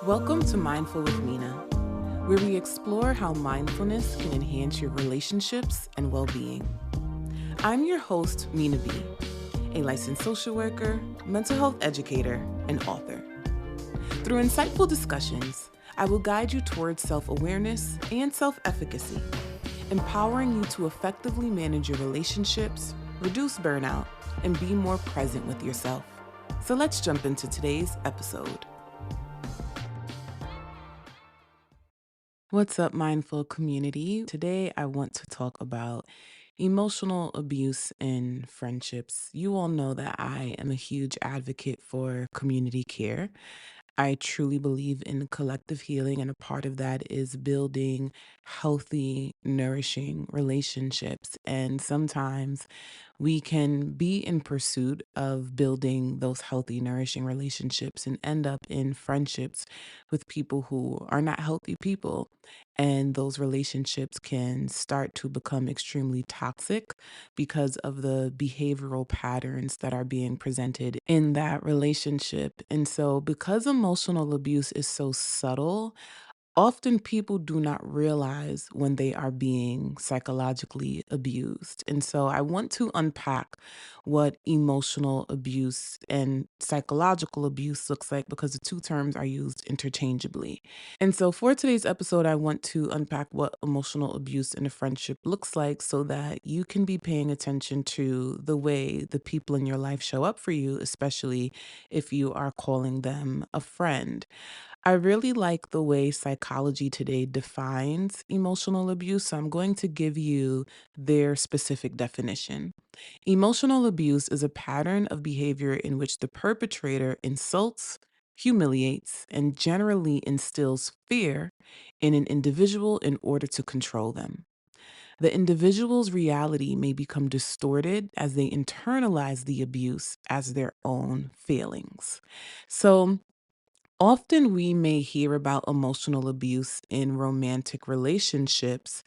Welcome to Mindful with Mina, where we explore how mindfulness can enhance your relationships and well being. I'm your host, Mina B., a licensed social worker, mental health educator, and author. Through insightful discussions, I will guide you towards self awareness and self efficacy, empowering you to effectively manage your relationships, reduce burnout, and be more present with yourself. So let's jump into today's episode. What's up, mindful community? Today, I want to talk about emotional abuse in friendships. You all know that I am a huge advocate for community care. I truly believe in collective healing, and a part of that is building healthy, nourishing relationships. And sometimes we can be in pursuit of building those healthy, nourishing relationships and end up in friendships with people who are not healthy people. And those relationships can start to become extremely toxic because of the behavioral patterns that are being presented in that relationship. And so, because emotional abuse is so subtle, often people do not realize when they are being psychologically abused. And so I want to unpack what emotional abuse and psychological abuse looks like because the two terms are used interchangeably. And so for today's episode, I want to unpack what emotional abuse in a friendship looks like so that you can be paying attention to the way the people in your life show up for you, especially if you are calling them a friend. I really like the way psychology today defines emotional abuse, so I'm going to give you their specific definition. Emotional abuse is a pattern of behavior in which the perpetrator insults, humiliates, and generally instills fear in an individual in order to control them. The individual's reality may become distorted as they internalize the abuse as their own failings. So, often we may hear about emotional abuse in romantic relationships.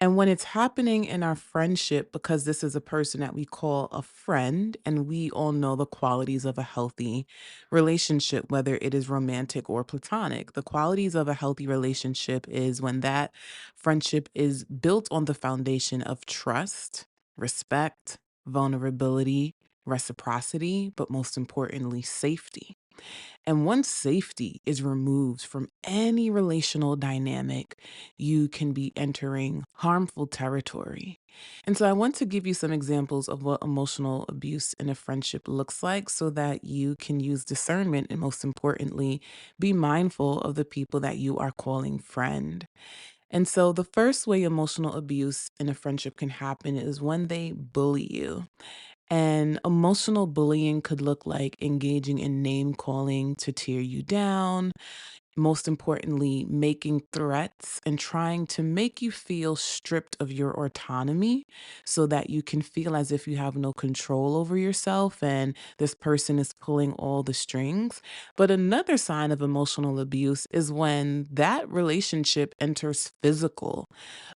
And when it's happening in our friendship, because this is a person that we call a friend, and we all know the qualities of a healthy relationship, whether it is romantic or platonic. The qualities of a healthy relationship is when that friendship is built on the foundation of trust, respect, vulnerability, reciprocity, but most importantly, safety. And once safety is removed from any relational dynamic, you can be entering harmful territory. And so I want to give you some examples of what emotional abuse in a friendship looks like so that you can use discernment and, most importantly, be mindful of the people that you are calling friend. And so the first way emotional abuse in a friendship can happen is when they bully you. And emotional bullying could look like engaging in name calling to tear you down, most importantly, making threats and trying to make you feel stripped of your autonomy so that you can feel as if you have no control over yourself and this person is pulling all the strings. But another sign of emotional abuse is when that relationship enters physical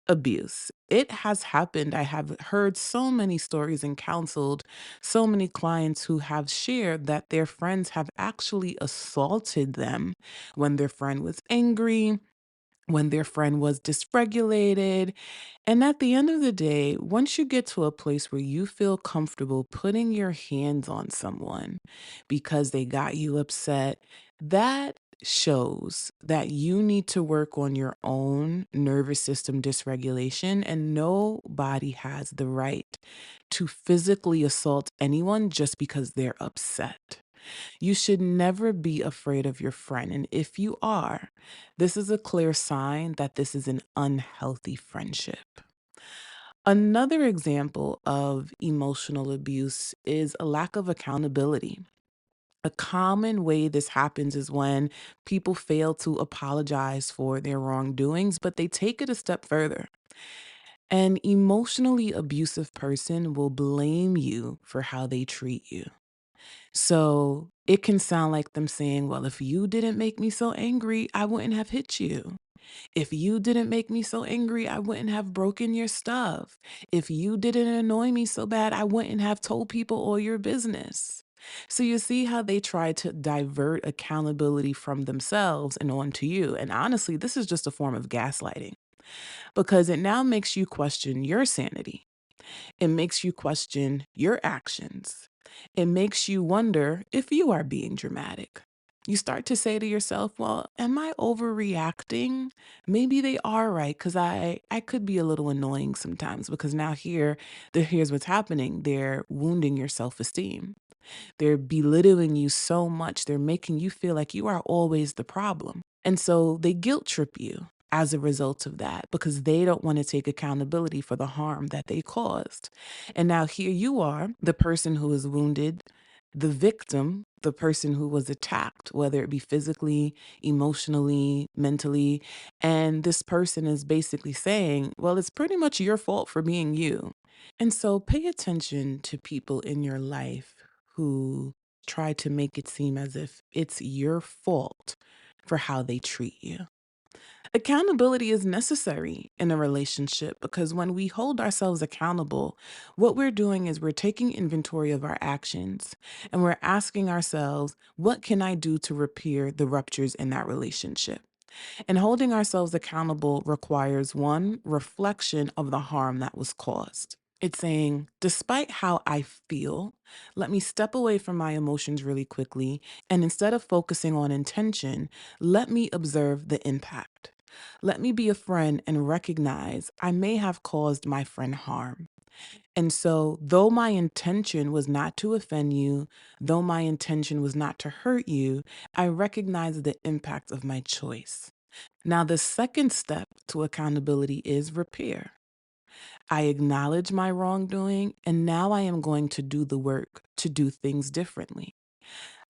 abuse. It has happened. I have heard so many stories and counseled so many clients who have shared that their friends have actually assaulted them when their friend was angry, when their friend was dysregulated. And at the end of the day, once you get to a place where you feel comfortable putting your hands on someone because they got you upset, that shows that you need to work on your own nervous system dysregulation, and nobody has the right to physically assault anyone just because they're upset. You should never be afraid of your friend. And if you are, this is a clear sign that this is an unhealthy friendship. Another example of emotional abuse is a lack of accountability. A common way this happens is when people fail to apologize for their wrongdoings, but they take it a step further. An emotionally abusive person will blame you for how they treat you. So it can sound like them saying, well, if you didn't make me so angry, I wouldn't have hit you. If you didn't make me so angry, I wouldn't have broken your stuff. If you didn't annoy me so bad, I wouldn't have told people all your business. So you see how they try to divert accountability from themselves and onto you. And honestly, this is just a form of gaslighting because it now makes you question your sanity. It makes you question your actions. It makes you wonder if you are being dramatic. You start to say to yourself, well, am I overreacting? Maybe they are right because I could be a little annoying sometimes because now here's what's happening. They're wounding your self-esteem. They're belittling you so much. They're making you feel like you are always the problem. And so they guilt trip you as a result of that because they don't want to take accountability for the harm that they caused. And now here you are, the person who is wounded, the victim, the person who was attacked, whether it be physically, emotionally, mentally. And this person is basically saying, well, it's pretty much your fault for being you. And so pay attention to people in your life who try to make it seem as if it's your fault for how they treat you. Accountability is necessary in a relationship because when we hold ourselves accountable, what we're doing is we're taking inventory of our actions and we're asking ourselves, what can I do to repair the ruptures in that relationship? And holding ourselves accountable requires one, reflection of the harm that was caused. It's saying, despite how I feel, let me step away from my emotions really quickly. And instead of focusing on intention, let me observe the impact. Let me be a friend and recognize I may have caused my friend harm. And so, though my intention was not to offend you, though my intention was not to hurt you, I recognize the impact of my choice. Now, the second step to accountability is repair. I acknowledge my wrongdoing, and now I am going to do the work to do things differently.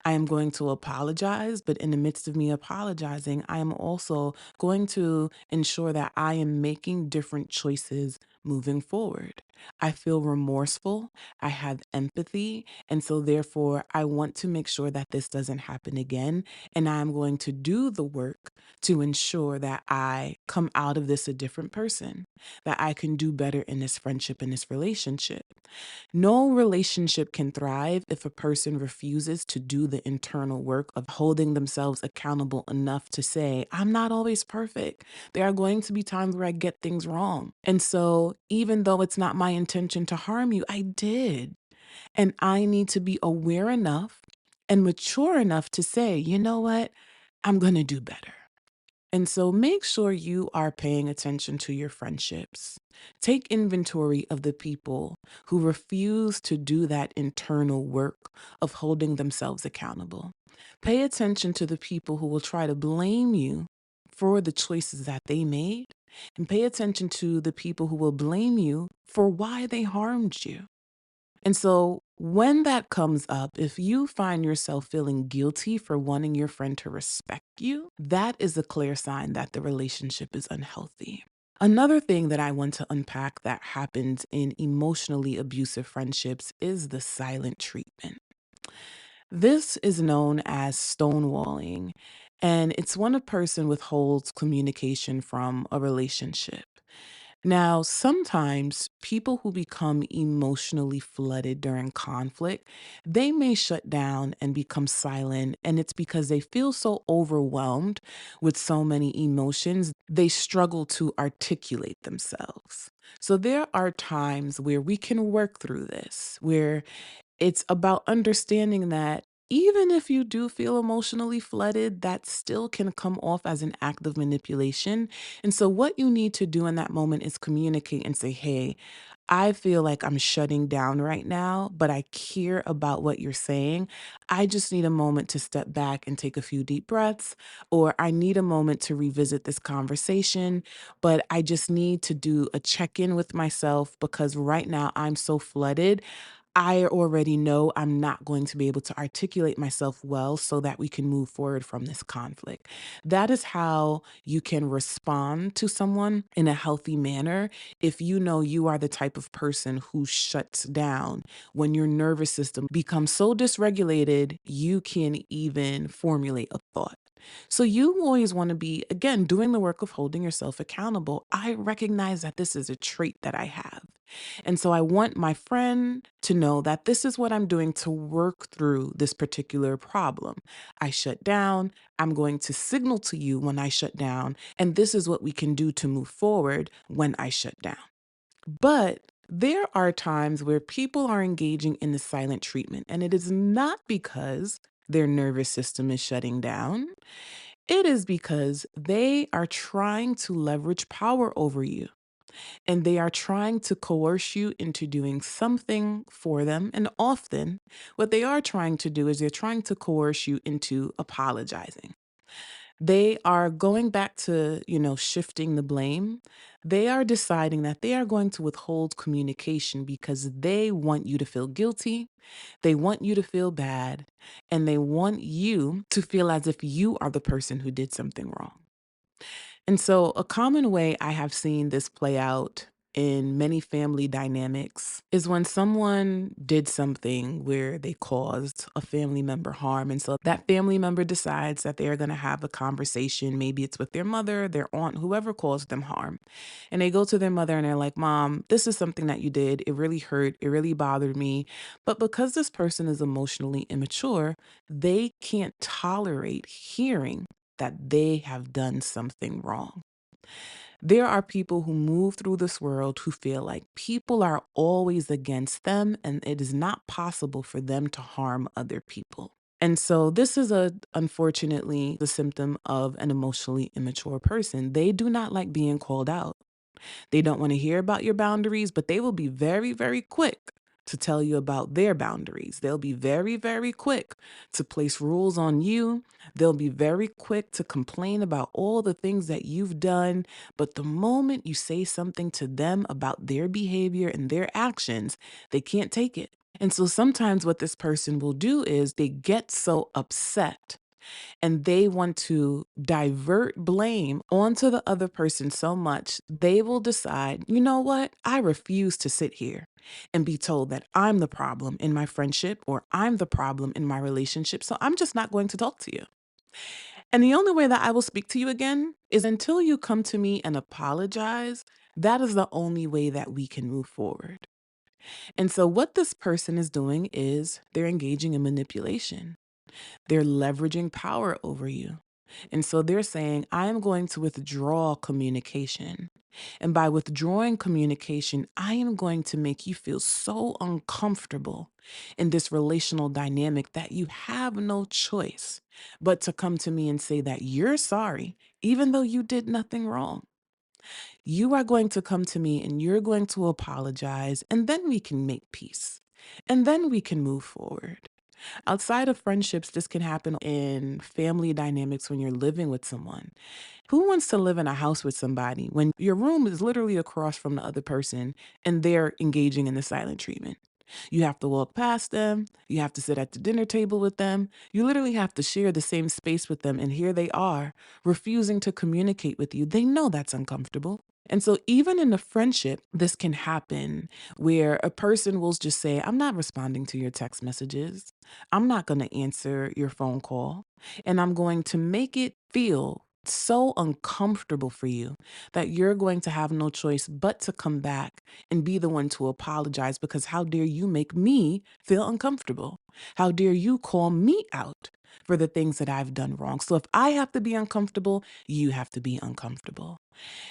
I am going to apologize, but in the midst of me apologizing, I am also going to ensure that I am making different choices moving forward. I feel remorseful, I have empathy, and so therefore I want to make sure that this doesn't happen again. And I'm going to do the work to ensure that I come out of this a different person, that I can do better in this friendship, in this relationship. No relationship can thrive if a person refuses to do the internal work of holding themselves accountable enough to say, I'm not always perfect. There are going to be times where I get things wrong. And so, even though it's not my intention to harm you, I did. And I need to be aware enough and mature enough to say, you know what? I'm going to do better. And so make sure you are paying attention to your friendships. Take inventory of the people who refuse to do that internal work of holding themselves accountable. Pay attention to the people who will try to blame you for the choices that they made. And pay attention to the people who will blame you for why they harmed you. And so when that comes up, if you find yourself feeling guilty for wanting your friend to respect you, that is a clear sign that the relationship is unhealthy. Another thing that I want to unpack that happens in emotionally abusive friendships is the silent treatment. This is known as stonewalling, and it's when a person withholds communication from a relationship. Now, sometimes people who become emotionally flooded during conflict, they may shut down and become silent. And it's because they feel so overwhelmed with so many emotions, they struggle to articulate themselves. So there are times where we can work through this, where it's about understanding that even if you do feel emotionally flooded, that still can come off as an act of manipulation. And so, what you need to do in that moment is communicate and say, hey, I feel like I'm shutting down right now, but I care about what you're saying. I just need a moment to step back and take a few deep breaths, or I need a moment to revisit this conversation, but I just need to do a check in with myself because right now I'm so flooded. I already know I'm not going to be able to articulate myself well so that we can move forward from this conflict. That is how you can respond to someone in a healthy manner if you know you are the type of person who shuts down when your nervous system becomes so dysregulated, you can even formulate a thought. So you always want to be, again, doing the work of holding yourself accountable. I recognize that this is a trait that I have. And so I want my friend to know that this is what I'm doing to work through this particular problem. I shut down. I'm going to signal to you when I shut down. And this is what we can do to move forward when I shut down. But there are times where people are engaging in the silent treatment, and it is not because their nervous system is shutting down. It is because they are trying to leverage power over you and they are trying to coerce you into doing something for them. And often, what they are trying to do is they're trying to coerce you into apologizing. They are going back to, shifting the blame. They are deciding that they are going to withhold communication because they want you to feel guilty. They want you to feel bad. And they want you to feel as if you are the person who did something wrong. And so, a common way I have seen this play out in many family dynamics is when someone did something where they caused a family member harm. And so that family member decides that they're going to have a conversation. Maybe it's with their mother, their aunt, whoever caused them harm. And they go to their mother and they're like, Mom, this is something that you did. It really hurt. It really bothered me. But because this person is emotionally immature, they can't tolerate hearing that they have done something wrong. There are people who move through this world who feel like people are always against them and it is not possible for them to harm other people. And so this is unfortunately the symptom of an emotionally immature person. They do not like being called out. They don't want to hear about your boundaries, but they will be very, very quick to tell you about their boundaries. They'll be very, very quick to place rules on you. They'll be very quick to complain about all the things that you've done. But the moment you say something to them about their behavior and their actions, they can't take it. And so sometimes what this person will do is they get so upset and they want to divert blame onto the other person so much, they will decide, you know what? I refuse to sit here and be told that I'm the problem in my friendship or I'm the problem in my relationship. So I'm just not going to talk to you. And the only way that I will speak to you again is until you come to me and apologize. That is the only way that we can move forward. And so, what this person is doing is they're engaging in manipulation. They're leveraging power over you. And so they're saying, I am going to withdraw communication. And by withdrawing communication, I am going to make you feel so uncomfortable in this relational dynamic that you have no choice but to come to me and say that you're sorry, even though you did nothing wrong. You are going to come to me and you're going to apologize, and then we can make peace. And then we can move forward. Outside of friendships, this can happen in family dynamics when you're living with someone. Who wants to live in a house with somebody when your room is literally across from the other person and they're engaging in the silent treatment? You have to walk past them. You have to sit at the dinner table with them. You literally have to share the same space with them. And here they are refusing to communicate with you. They know that's uncomfortable. And so, even in a friendship, this can happen where a person will just say, I'm not responding to your text messages. I'm not going to answer your phone call. And I'm going to make it feel so uncomfortable for you that you're going to have no choice but to come back and be the one to apologize because how dare you make me feel uncomfortable? How dare you call me out for the things that I've done wrong? So, if I have to be uncomfortable, you have to be uncomfortable.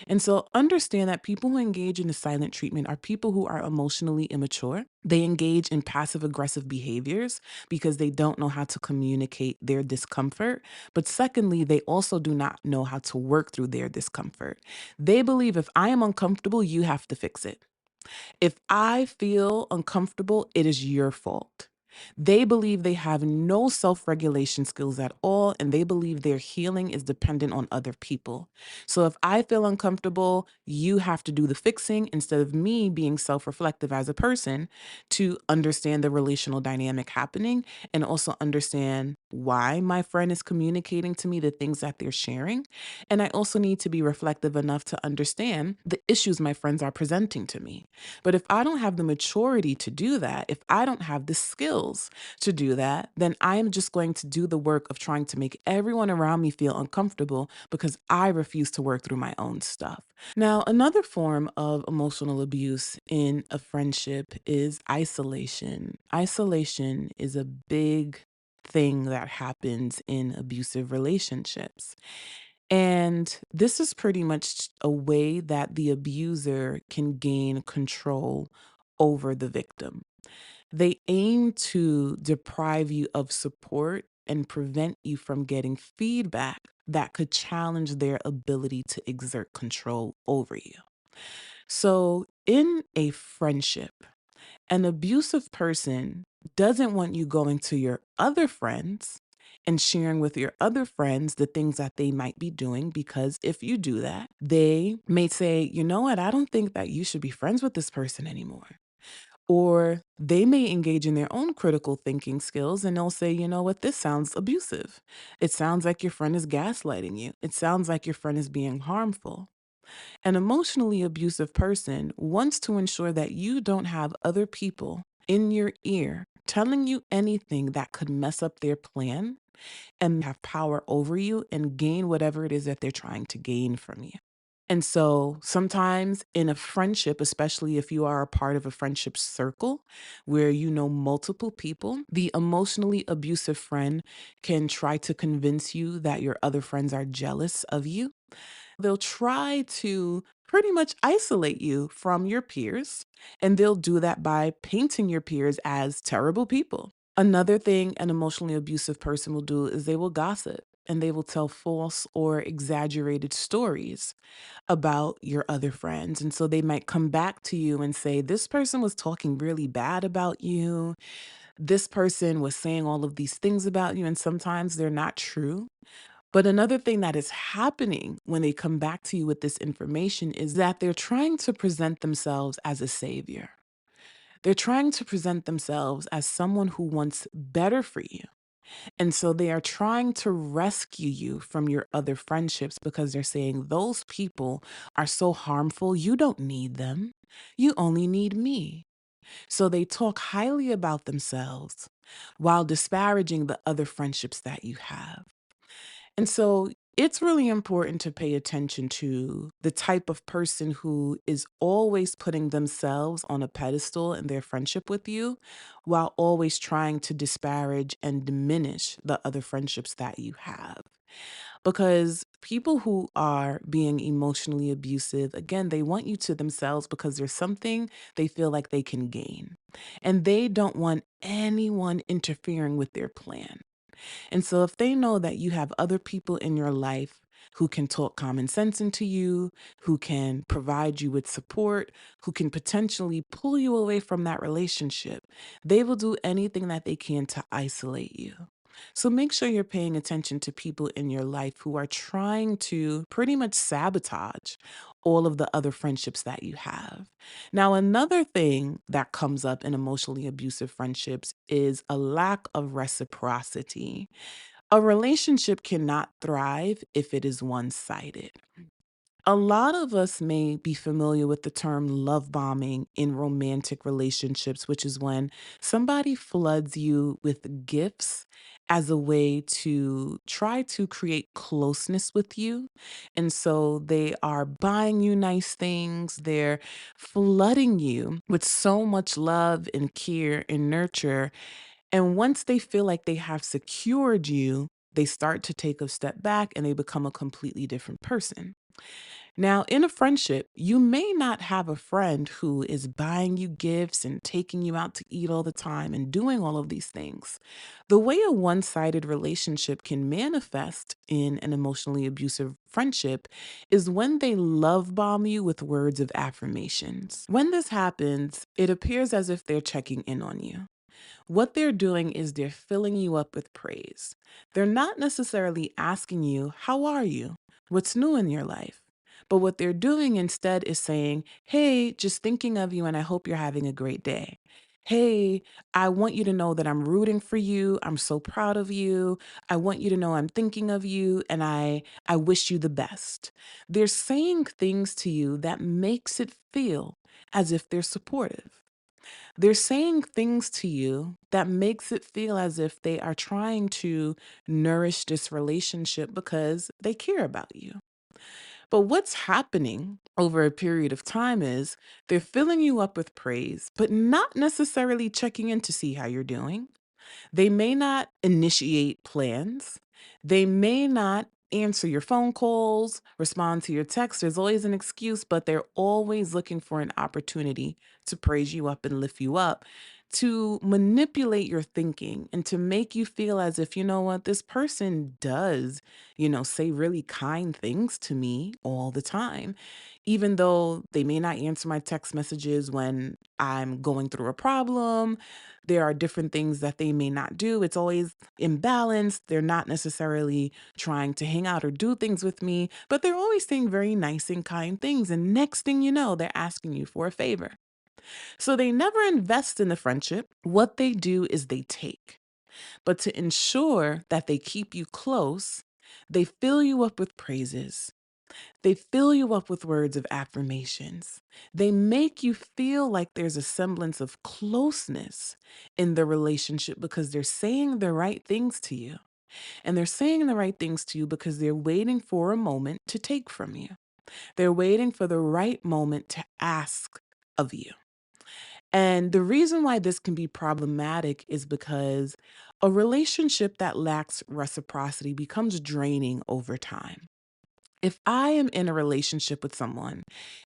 And so understand that people who engage in the silent treatment are people who are emotionally immature. They engage in passive aggressive behaviors because they don't know how to communicate their discomfort. But secondly, they also do not know how to work through their discomfort. They believe if I am uncomfortable, you have to fix it. If I feel uncomfortable, it is your fault. They believe they have no self regulation skills at all, and they believe their healing is dependent on other people. So if I feel uncomfortable, you have to do the fixing instead of me being self reflective as a person to understand the relational dynamic happening and also understand why my friend is communicating to me the things that they're sharing. And I also need to be reflective enough to understand the issues my friends are presenting to me. But if I don't have the maturity to do that, if I don't have the skills, skills to do that, then I am just going to do the work of trying to make everyone around me feel uncomfortable because I refuse to work through my own stuff. Now, another form of emotional abuse in a friendship is isolation. Isolation is a big thing that happens in abusive relationships. And this is pretty much a way that the abuser can gain control over the victim. They aim to deprive you of support and prevent you from getting feedback that could challenge their ability to exert control over you. So, in a friendship, an abusive person doesn't want you going to your other friends and sharing with your other friends the things that they might be doing, because if you do that, they may say, you know what, I don't think that you should be friends with this person anymore. Or they may engage in their own critical thinking skills and they'll say, you know what, this sounds abusive. It sounds like your friend is gaslighting you. It sounds like your friend is being harmful. An emotionally abusive person wants to ensure that you don't have other people in your ear telling you anything that could mess up their plan and have power over you and gain whatever it is that they're trying to gain from you. And so sometimes in a friendship, especially if you are a part of a friendship circle where you know multiple people, the emotionally abusive friend can try to convince you that your other friends are jealous of you. They'll try to pretty much isolate you from your peers, and they'll do that by painting your peers as terrible people. Another thing an emotionally abusive person will do is they will gossip and they will tell false or exaggerated stories about your other friends. And so they might come back to you and say, this person was talking really bad about you. This person was saying all of these things about you. And sometimes they're not true. But another thing that is happening when they come back to you with this information is that they're trying to present themselves as a savior. They're trying to present themselves as someone who wants better for you. And so they are trying to rescue you from your other friendships because they're saying those people are so harmful. You don't need them. You only need me. So they talk highly about themselves while disparaging the other friendships that you have. And so it's really important to pay attention to the type of person who is always putting themselves on a pedestal in their friendship with you while always trying to disparage and diminish the other friendships that you have. Because people who are being emotionally abusive, again, they want you to themselves because there's something they feel like they can gain. And they don't want anyone interfering with their plan. And so if they know that you have other people in your life who can talk common sense into you, who can provide you with support, who can potentially pull you away from that relationship, they will do anything that they can to isolate you. So make sure you're paying attention to people in your life who are trying to pretty much sabotage all of the other friendships that you have. Now, another thing that comes up in emotionally abusive friendships is a lack of reciprocity. A relationship cannot thrive if it is one sided. A lot of us may be familiar with the term love bombing in romantic relationships, which is when somebody floods you with gifts as a way to try to create closeness with you. And so they are buying you nice things, they're flooding you with so much love and care and nurture. And once they feel like they have secured you, they start to take a step back and they become a completely different person. Now, in a friendship, you may not have a friend who is buying you gifts and taking you out to eat all the time and doing all of these things. The way a one sided relationship can manifest in an emotionally abusive friendship is when they love bomb you with words of affirmations. When this happens, it appears as if they're checking in on you. What they're doing is they're filling you up with praise. They're not necessarily asking you, how are you? What's new in your life? But what they're doing instead is saying, hey, just thinking of you and I hope you're having a great day. Hey, I want you to know that I'm rooting for you. I'm so proud of you. I want you to know I'm thinking of you and I wish you the best. They're saying things to you that makes it feel as if they're supportive. They're saying things to you that makes it feel as if they are trying to nourish this relationship because they care about you. But what's happening over a period of time is they're filling you up with praise, but not necessarily checking in to see how you're doing. They may not initiate plans. They may not answer your phone calls, respond to your texts. There's always an excuse, but they're always looking for an opportunity to praise you up and lift you up, to manipulate your thinking and to make you feel as if, you know what, this person does, say really kind things to me all the time. Even though they may not answer my text messages when I'm going through a problem, there are different things that they may not do. It's always imbalanced. They're not necessarily trying to hang out or do things with me, but they're always saying very nice and kind things. And next thing you know, they're asking you for a favor. So they never invest in the friendship. What they do is they take. But to ensure that they keep you close, they fill you up with praises. They fill you up with words of affirmations. They make you feel like there's a semblance of closeness in the relationship because they're saying the right things to you. And they're saying the right things to you because they're waiting for a moment to take from you. They're waiting for the right moment to ask of you. And the reason why this can be problematic is because a relationship that lacks reciprocity becomes draining over time. If I am in a relationship with someone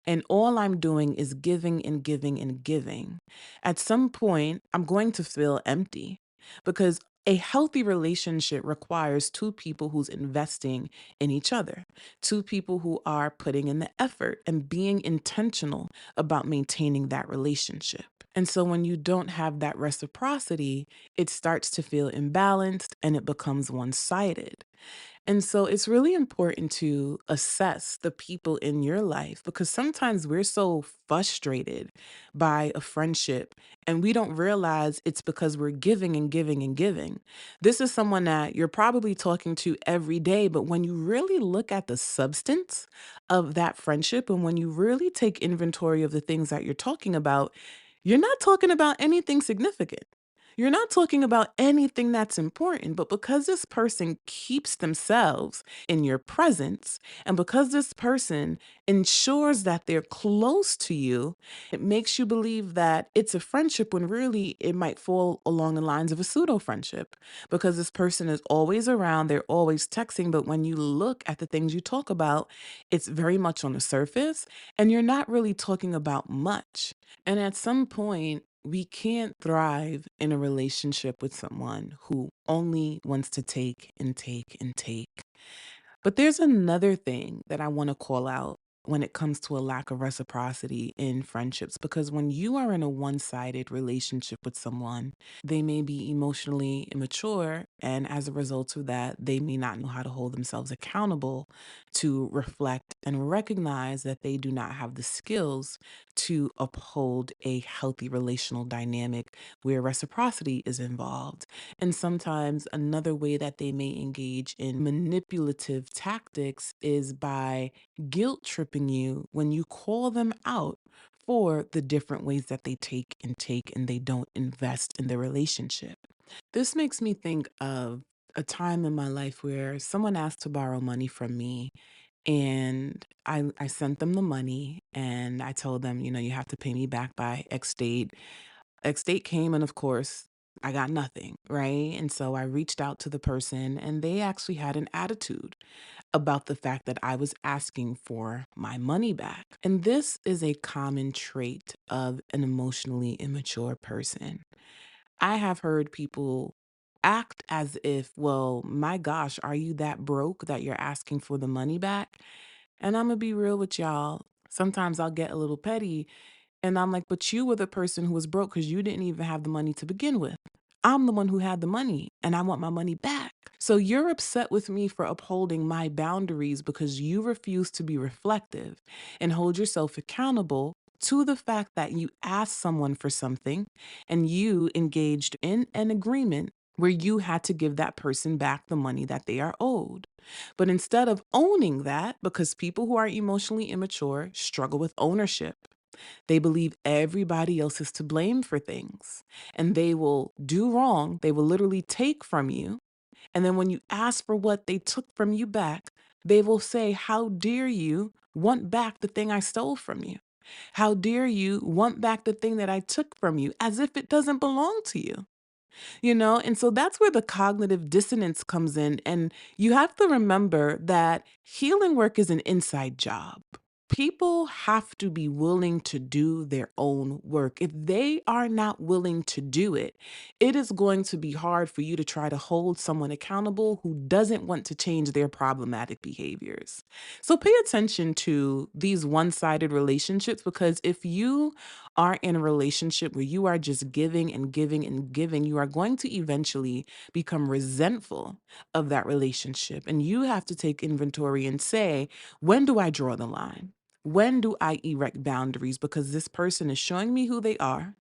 and all I'm doing is giving and giving and giving, at some point I'm going to feel empty because a healthy relationship requires two people who's investing in each other, two people who are putting in the effort and being intentional about maintaining that relationship. And so when you don't have that reciprocity, it starts to feel imbalanced and it becomes one sided. And so it's really important to assess the people in your life because sometimes we're so frustrated by a friendship and we don't realize it's because we're giving and giving and giving. This is someone that you're probably talking to every day, but when you really look at the substance of that friendship and when you really take inventory of the things that you're talking about, you're not talking about anything significant. You're not talking about anything that's important, but because this person keeps themselves in your presence, and because this person ensures that they're close to you, it makes you believe that it's a friendship when really it might fall along the lines of a pseudo friendship. Because this person is always around, they're always texting, but when you look at the things you talk about, it's very much on the surface, and you're not really talking about much. And at some point, we can't thrive in a relationship with someone who only wants to take and take and take. But there's another thing that I want to call out when it comes to a lack of reciprocity in friendships, because when you are in a one sided relationship with someone, they may be emotionally immature. And as a result of that, they may not know how to hold themselves accountable to reflect and recognize that they do not have the skills to uphold a healthy relational dynamic where reciprocity is involved. And sometimes another way that they may engage in manipulative tactics is by guilt tripping you when you call them out for the different ways that they take and they don't invest in the relationship. This makes me think of a time in my life where someone asked to borrow money from me and I sent them the money and I told them, you have to pay me back by X date. X date came and of course I got nothing, right? And so I reached out to the person and they actually had an attitude about the fact that I was asking for my money back. And this is a common trait of an emotionally immature person. I have heard people act as if, well, my gosh, are you that broke that you're asking for the money back? And I'm going to be real with y'all. Sometimes I'll get a little petty and I'm like, but you were the person who was broke because you didn't even have the money to begin with. I'm the one who had the money and I want my money back. So you're upset with me for upholding my boundaries because you refuse to be reflective and hold yourself accountable to the fact that you asked someone for something and you engaged in an agreement where you had to give that person back the money that they are owed. But instead of owning that, because people who are emotionally immature struggle with ownership, They believe everybody else is to blame for things, and they will do wrong. They will literally take from you. And then when you ask for what they took from you back, they will say, "How dare you want back the thing I stole from you? How dare you want back the thing that I took from you?" As if it doesn't belong to you. And so that's where the cognitive dissonance comes in. And you have to remember that healing work is an inside job. People have to be willing to do their own work. If they are not willing to do it, it is going to be hard for you to try to hold someone accountable who doesn't want to change their problematic behaviors. So pay attention to these one sided relationships, because if you are in a relationship where you are just giving and giving and giving, you are going to eventually become resentful of that relationship. And you have to take inventory and say, when do I draw the line? When do I erect boundaries? Because this person is showing me who they are.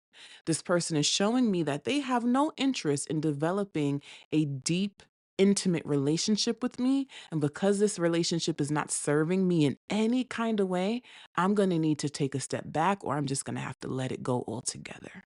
This person is showing me that they have no interest in developing a deep, intimate relationship with me. And because this relationship is not serving me in any kind of way, I'm going to need to take a step back, or I'm just going to have to let it go altogether.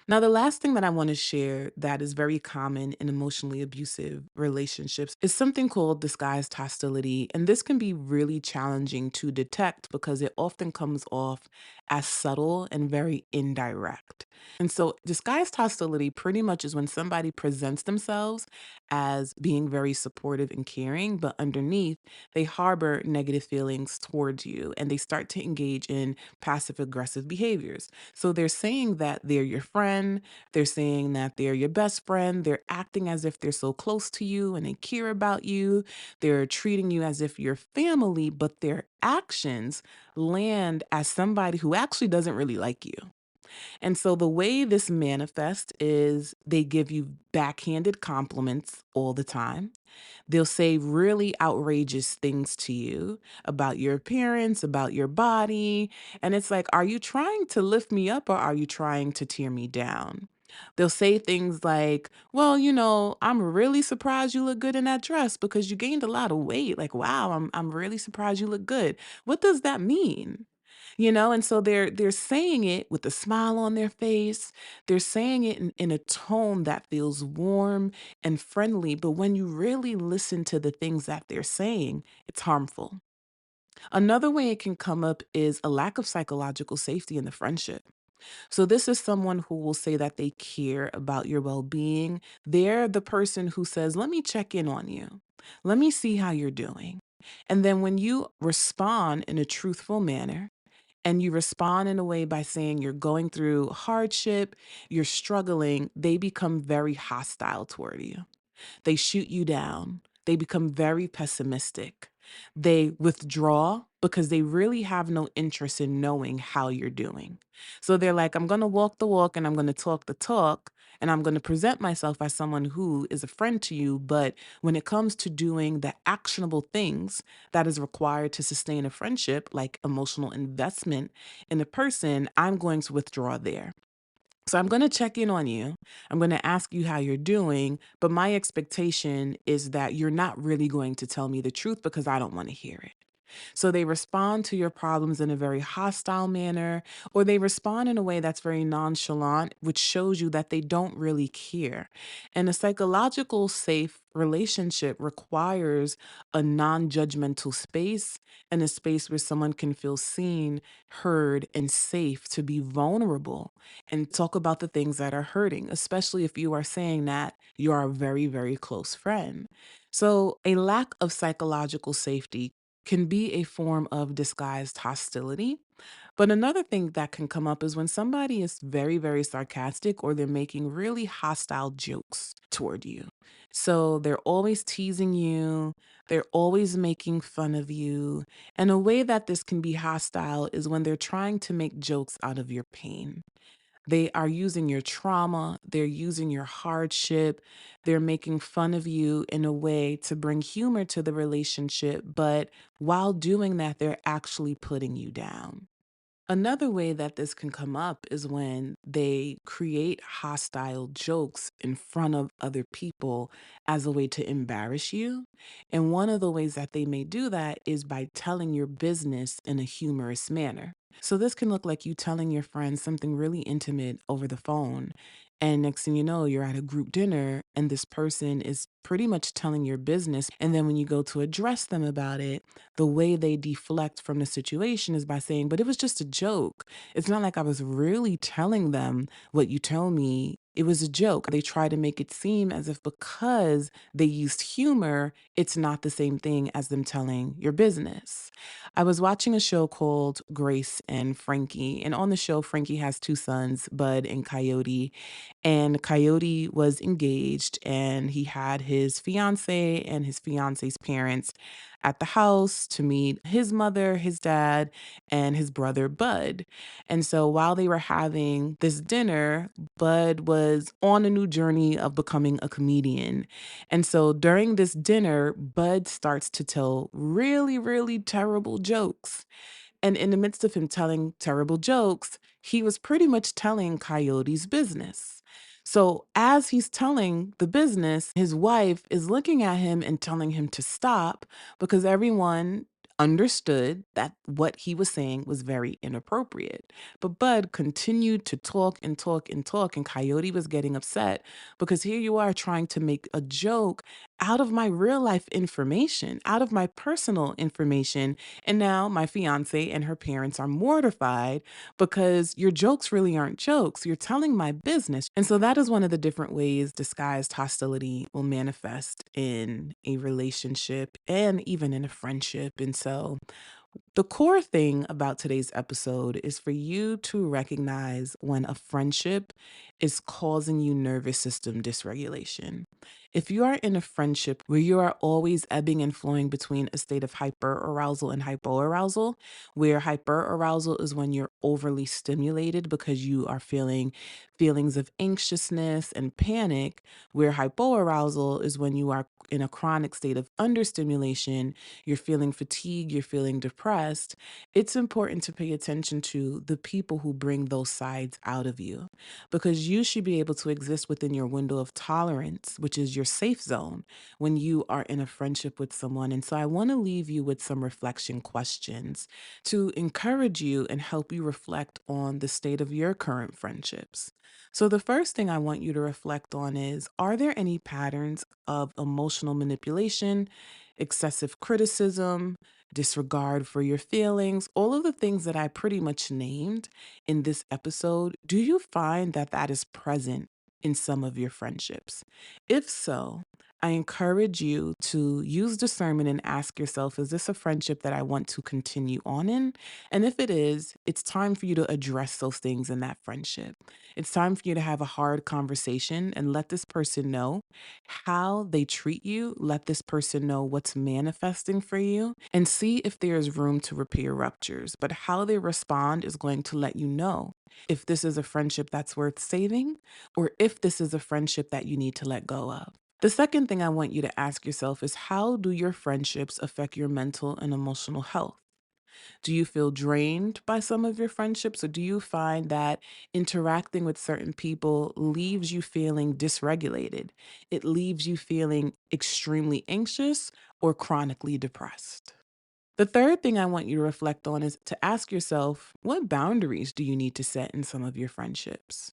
Now, the last thing that I want to share that is very common in emotionally abusive relationships is something called disguised hostility. And this can be really challenging to detect because it often comes off as subtle and very indirect. And so, disguised hostility pretty much is when somebody presents themselves as being very supportive and caring, but underneath, they harbor negative feelings towards you and they start to engage in passive aggressive behaviors. So they're saying that they're your friend, they're saying that they're your best friend, they're acting as if they're so close to you and they care about you, they're treating you as if you're family, but their actions land as somebody who actually doesn't really like you. And so the way this manifests is they give you backhanded compliments all the time. They'll say really outrageous things to you about your appearance, about your body. And it's like, are you trying to lift me up or are you trying to tear me down? They'll say things like, well, I'm really surprised you look good in that dress because you gained a lot of weight. Like, wow, I'm really surprised you look good. What does that mean? And so they're saying it with a smile on their face. They're saying it in a tone that feels warm and friendly. But when you really listen to the things that they're saying, it's harmful. Another way it can come up is a lack of psychological safety in the friendship. So this is someone who will say that they care about your well-being. They're the person who says, "Let me check in on you. Let me see how you're doing." And then when you respond in a truthful manner, and you respond in a way by saying you're going through hardship, you're struggling, they become very hostile toward you. They shoot you down. They become very pessimistic. They withdraw because they really have no interest in knowing how you're doing. So they're like, I'm going to walk the walk and I'm going to talk the talk. And I'm going to present myself as someone who is a friend to you. But when it comes to doing the actionable things that is required to sustain a friendship, like emotional investment in a person, I'm going to withdraw there. So I'm going to check in on you. I'm going to ask you how you're doing, but my expectation is that you're not really going to tell me the truth because I don't want to hear it. So they respond to your problems in a very hostile manner, or they respond in a way that's very nonchalant, which shows you that they don't really care. And a psychological safe relationship requires a non judgmental space and a space where someone can feel seen, heard, and safe to be vulnerable and talk about the things that are hurting, especially if you are saying that you are a very, very close friend. So, a lack of psychological safety can be a form of disguised hostility. But another thing that can come up is when somebody is very, very sarcastic or they're making really hostile jokes toward you. So they're always teasing you, they're always making fun of you. And a way that this can be hostile is when they're trying to make jokes out of your pain. They are using your trauma, they're using your hardship, they're making fun of you in a way to bring humor to the relationship, but while doing that, they're actually putting you down. Another way that this can come up is when they create hostile jokes in front of other people as a way to embarrass you. And one of the ways that they may do that is by telling your business in a humorous manner. So this can look like you telling your friends something really intimate over the phone. And next thing you know, you're at a group dinner and this person is pretty much telling your business. And then when you go to address them about it, the way they deflect from the situation is by saying, but it was just a joke. It's not like I was really telling them what you told me. It was a joke. They try to make it seem as if because they used humor, it's not the same thing as them telling your business. I was watching a show called Grace and Frankie, and on the show, Frankie has two sons, Bud and Coyote. And Coyote was engaged and he had his fiance and his fiance's parents at the house to meet his mother, his dad, and his brother Bud. And so while they were having this dinner, Bud was on a new journey of becoming a comedian. And so during this dinner, Bud starts to tell really, really terrible jokes. And in the midst of him telling terrible jokes, he was pretty much telling Coyote's business. So as he's telling the business, his wife is looking at him and telling him to stop because everyone understood that what he was saying was very inappropriate. But Bud continued to talk and talk and talk, and Coyote was getting upset because here you are trying to make a joke out of my real life information, out of my personal information, and now my fiance and her parents are mortified because your jokes really aren't jokes. You're telling my business. And so that is one of the different ways disguised hostility will manifest in a relationship and even in a friendship. And so the core thing about today's episode is for you to recognize when a friendship is causing you nervous system dysregulation. If you are in a friendship where you are always ebbing and flowing between a state of hyperarousal and hypoarousal, where hyperarousal is when you're overly stimulated because you are feeling feelings of anxiousness and panic, where hypoarousal is when you are in a chronic state of understimulation, you're feeling fatigue, you're feeling depressed, it's important to pay attention to the people who bring those sides out of you because you should be able to exist within your window of tolerance, which is your safe zone when you are in a friendship with someone. And so I want to leave you with some reflection questions to encourage you and help you reflect on the state of your current friendships. So, the first thing I want you to reflect on is, are there any patterns of emotional manipulation, excessive criticism, disregard for your feelings, all of the things that I pretty much named in this episode? Do you find that that is present in some of your friendships? If so, I encourage you to use discernment and ask yourself, is this a friendship that I want to continue on in? And if it is, it's time for you to address those things in that friendship. It's time for you to have a hard conversation and let this person know how they treat you. Let this person know what's manifesting for you and see if there's room to repair ruptures. But how they respond is going to let you know if this is a friendship that's worth saving or if this is a friendship that you need to let go of. The second thing I want you to ask yourself is, how do your friendships affect your mental and emotional health? Do you feel drained by some of your friendships, or do you find that interacting with certain people leaves you feeling dysregulated? It leaves you feeling extremely anxious or chronically depressed. The third thing I want you to reflect on is to ask yourself, what boundaries do you need to set in some of your friendships?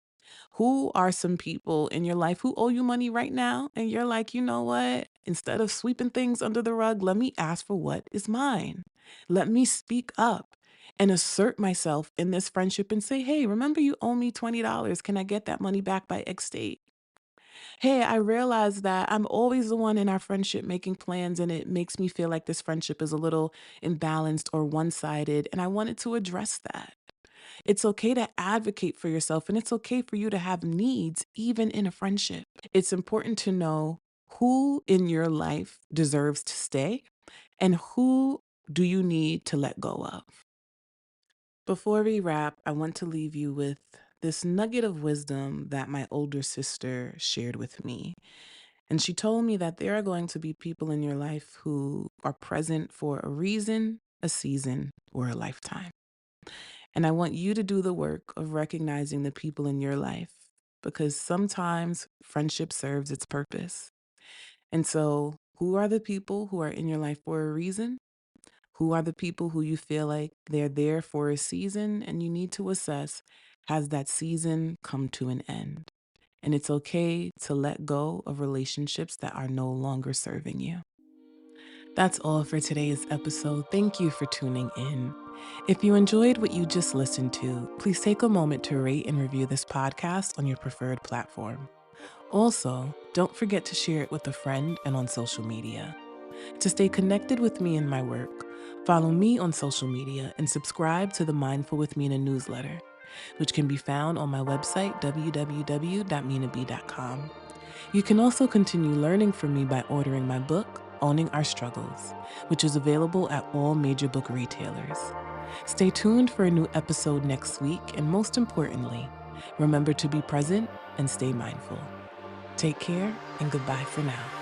Who are some people in your life who owe you money right now? And you're like, you know what? Instead of sweeping things under the rug, let me ask for what is mine. Let me speak up and assert myself in this friendship and say, hey, remember you owe me $20. Can I get that money back by X date? Hey, I realize that I'm always the one in our friendship making plans, and it makes me feel like this friendship is a little imbalanced or one sided. And I wanted to address that. It's okay to advocate for yourself, and it's okay for you to have needs, even in a friendship. It's important to know who in your life deserves to stay and who do you need to let go of. Before we wrap, I want to leave you with this nugget of wisdom that my older sister shared with me. And she told me that there are going to be people in your life who are present for a reason, a season, or a lifetime. And I want you to do the work of recognizing the people in your life because sometimes friendship serves its purpose. And so, who are the people who are in your life for a reason? Who are the people who you feel like they're there for a season and you need to assess, has that season come to an end? And it's okay to let go of relationships that are no longer serving you. That's all for today's episode. Thank you for tuning in. If you enjoyed what you just listened to, please take a moment to rate and review this podcast on your preferred platform. Also, don't forget to share it with a friend and on social media. To stay connected with me and my work, follow me on social media and subscribe to the Mindful with Mina newsletter, which can be found on my website, www.minaB.com. You can also continue learning from me by ordering my book, Owning Our Struggles, which is available at all major book retailers. Stay tuned for a new episode next week, and most importantly, remember to be present and stay mindful. Take care and goodbye for now.